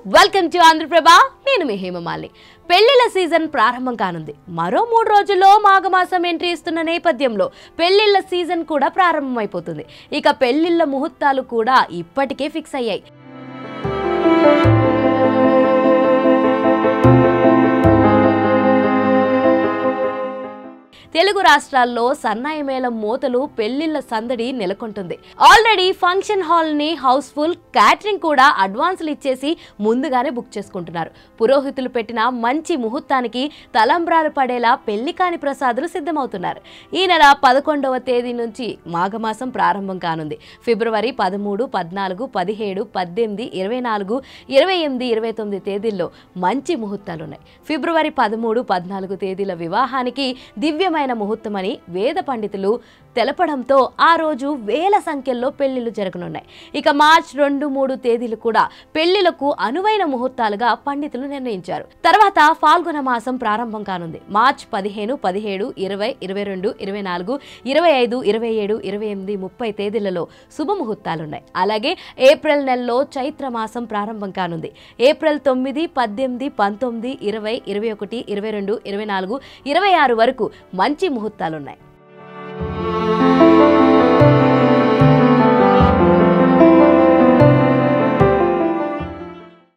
Welcome to Andhraprabha. నేను మీ హేమమాలిని. పెళ్లిళ్ల season ప్రారంభం కానుంది. మరో 3 రోజుల్లో మాఘమాసం ఎంట్రీ ఇస్తున్న నేపథ్యంలో పెళ్లిళ్ల సీజన్ కూడా ప్రారంభమైపోతుంది. ఇక పెళ్లిళ్ల ముహూర్తాలు కూడా ఇప్పటికే ఫిక్స్ అయ్యాయి. తెలుగు రాష్ట్రాల్లో సన్నాయి మేళం మోతలు పెళ్లిళ్ల సందడి నెలకొంటుంది. ఆల్రెడీ ఫంక్షన్ హాల్ ని హౌస్ఫుల్, క్యాటరింగ్ కూడా అడ్వాన్సులు ఇచ్చేసి ముందుగానే బుక్ చేసుకుంటున్నారు. పురోహితులు పెట్టిన మంచి ముహూర్తానికి తలంబ్రాలు పడేలా పెళ్లి కాని ప్రసాదులు సిద్ధమవుతున్నారు. ఈ నెల 11వ తేదీ నుంచి మాఘమాసం ప్రారంభం కానుంది. ఫిబ్రవరి 13, 14, 17, 18, 24, 28, 29 తేదీల్లో మంచి ముహూర్తాలున్నాయి. ఫిబ్రవరి 13, 14 తేదీల వివాహానికి దివ్యమైన ముహూర్తమని వేద పండితులు తెలపడంతో ఆ రోజు వేల సంఖ్యలో పెళ్లిళ్లు జరగనున్నాయి. ఇక మార్చి 2, 3 తేదీలు కూడా పెళ్లిలకు అనువైన ముహూర్తాలుగా పండితులు నిర్ణయించారు. తర్వాత ఫాల్గుణ మాసం ప్రారంభం కానుంది. మార్చి 15, 17, 20, 22, 24, 25, 27, 28, 30 తేదీలలో శుభముహూర్తాలున్నాయి. అలాగే ఏప్రిల్ నెలలో చైత్ర మాసం ప్రారంభం కానుంది. ఏప్రిల్ 9, 18, 19, 20, 21, 22, 24, 26 వరకు మంచి ముహూర్తాలున్నాయి.